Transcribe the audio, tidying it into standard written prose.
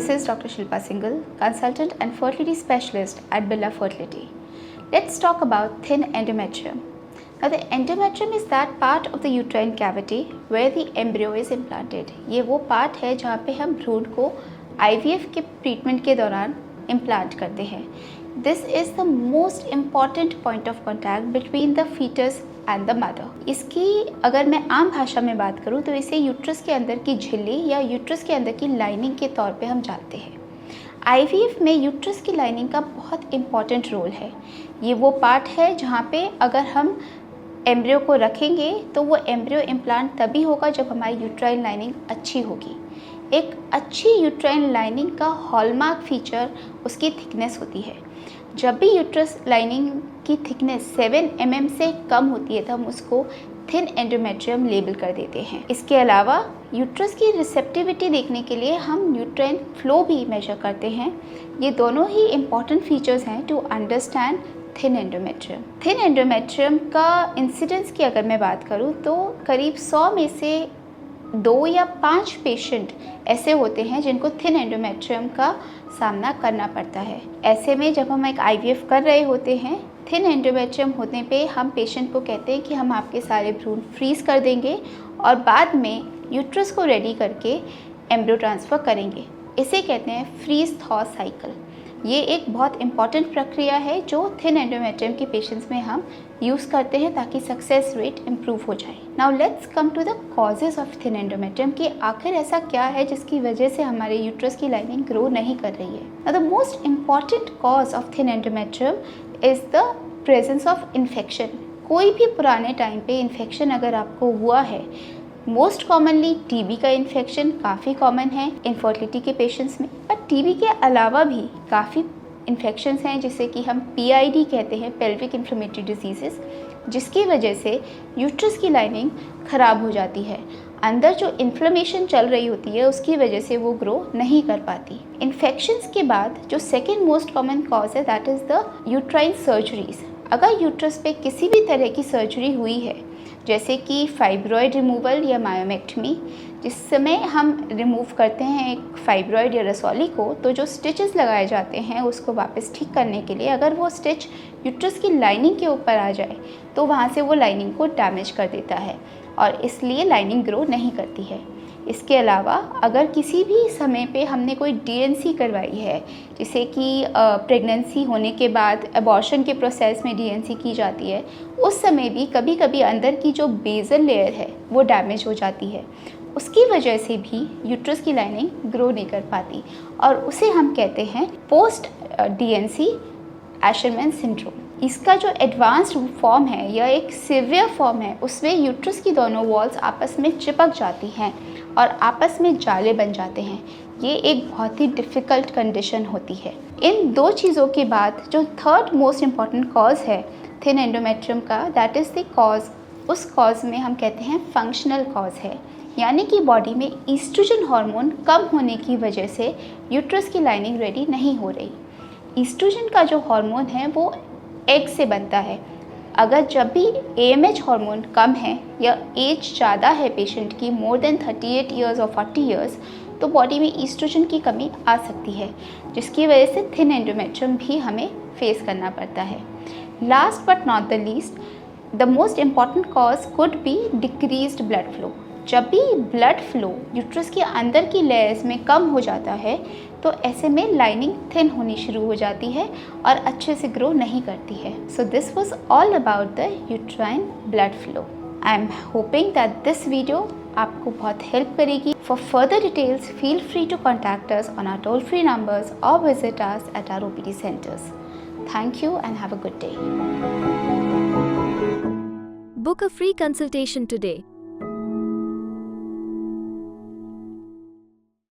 This is Dr. Shilpa Singhal, consultant and fertility specialist at Birla Fertility. Let's talk about thin endometrium. Now, the endometrium is that part of the uterine cavity where the embryo is implanted. ये वो part है जहाँ पे हम भ्रूण को IVF के treatment के दौरान इम्प्लांट करते हैं. This is the most important point of contact between the fetus and the mother. इसकी अगर मैं आम भाषा में बात करूँ तो इसे यूट्रस के अंदर की झिल्ली या यूट्रस के अंदर की लाइनिंग के तौर पे हम जानते हैं. IVF में यूट्रस की लाइनिंग का बहुत इम्पॉर्टेंट रोल है. ये वो पार्ट है जहाँ पे अगर हम एम्ब्रियो को रखेंगे तो वो एम्ब्रियो इम्प्लांट तभी होगा जब हमारी यूट्राइन लाइनिंग अच्छी होगी. एक अच्छी यूट्राइन लाइनिंग का हॉलमार्क फीचर उसकी थिकनेस होती है. जब भी यूट्रस लाइनिंग की थिकनेस 7 mm से कम होती है तो हम उसको थिन एंडोमेट्रियम लेबल कर देते हैं. इसके अलावा यूट्रस की रिसेप्टिविटी देखने के लिए हम यूट्राइन फ्लो भी मेजर करते हैं. ये दोनों ही इम्पॉर्टेंट फीचर्स हैं to understand thin endometrium. Thin endometrium का इंसिडेंस की अगर मैं बात करूँ तो करीब 100 में से 2 या 5 पेशेंट ऐसे होते हैं जिनको थिन एंडोमेट्रियम का सामना करना पड़ता है. ऐसे में जब हम एक IVF कर रहे होते हैं, थिन एंडोमेट्रियम होने पे हम पेशेंट को कहते हैं कि हम आपके सारे भ्रूण फ्रीज़ कर देंगे और बाद में यूट्रस को रेडी करके एम्ब्रियो ट्रांसफ़र करेंगे. इसे कहते हैं फ्रीज थॉ साइकिल. ये एक बहुत इम्पॉर्टेंट प्रक्रिया है जो थिन एंडोमेट्रियम के पेशेंट्स में हम यूज़ करते हैं ताकि सक्सेस रेट इम्प्रूव हो जाए. Now let's come to the causes of thin endometrium कि आखिर ऐसा क्या है जिसकी वजह से हमारे यूट्रस की लाइनिंग ग्रो नहीं कर रही है. Now the most important cause of thin endometrium is the presence of infection. कोई भी पुराने टाइम पे इन्फेक्शन अगर आपको हुआ है, मोस्ट कॉमनली TB का इन्फेक्शन काफ़ी कॉमन है इनफर्टिलिटी के पेशेंट्स में. पर TB के अलावा भी काफ़ी इन्फेक्शंस हैं जिसे कि हम PID कहते हैं, पेल्विक इन्फ्लेमेटरी डिजीज़ेस, जिसकी वजह से यूट्रस की लाइनिंग ख़राब हो जाती है. अंदर जो इन्फ्लेमेशन चल रही होती है उसकी वजह से वो ग्रो नहीं कर पाती. इन्फेक्शंस के बाद जो सेकेंड मोस्ट कॉमन कॉज है that is the uterine surgeries. अगर यूट्रस पे किसी भी तरह की सर्जरी हुई है जैसे कि फाइब्रॉयड रिमूवल या मायोमेक्टमी, जिस समय हम रिमूव करते हैं एक फाइब्रॉयड या रसौली को, तो जो स्टिचेस लगाए जाते हैं उसको वापस ठीक करने के लिए अगर वो स्टिच यूट्रस की लाइनिंग के ऊपर आ जाए तो वहाँ से वो लाइनिंग को डैमेज कर देता है और इसलिए लाइनिंग ग्रो नहीं करती है. इसके अलावा अगर किसी भी समय पे हमने कोई DNC करवाई है, जिसे कि प्रेगनेंसी होने के बाद अबॉर्शन के प्रोसेस में DNC की जाती है, उस समय भी कभी कभी अंदर की जो बेसल लेयर है वो डैमेज हो जाती है. उसकी वजह से भी यूट्रस की लाइनिंग ग्रो नहीं कर पाती और उसे हम कहते हैं पोस्ट DNC एशरमैन सिंड्रोम. इसका जो एडवांस्ड फॉर्म है या एक सीवियर फॉर्म है उसमें यूट्रस की दोनों वॉल्स आपस में चिपक जाती हैं और आपस में जाले बन जाते हैं. ये एक बहुत ही डिफ़िकल्ट कंडीशन होती है. इन दो चीज़ों के बाद जो थर्ड मोस्ट इम्पॉर्टेंट कॉज है थिन एंडोमेट्रियम का, दैट इज़ द कॉज, उस कॉज में हम कहते हैं फंक्शनल कॉज है. यानी कि बॉडी में ईस्ट्रोजन हार्मोन कम होने की वजह से यूट्रस की लाइनिंग रेडी नहीं हो रही. ईस्ट्रोजन का जो हार्मोन है वो एग से बनता है. अगर जब भी AMH हार्मोन कम है या एज ज़्यादा है पेशेंट की, मोर देन 38 ईयर्स और 40 ईयर्स, तो बॉडी में ईस्ट्रोजन की कमी आ सकती है जिसकी वजह से थिन एंडोमेट्रियम भी हमें फेस करना पड़ता है. Last but not the least, the most important cause could be decreased blood flow. जब भी ब्लड फ्लो यूट्रस के अंदर की लेयर्स में कम हो जाता है तो ऐसे में लाइनिंग थिन होनी शुरू हो जाती है और अच्छे से ग्रो नहीं करती है. So this was all about the uterine blood flow. I am hoping that this video आपको बहुत हेल्प करेगी. For further details feel free to contact us on our toll free numbers और visit us at our OPD centres. Thank you and have a good day. Book a free consultation today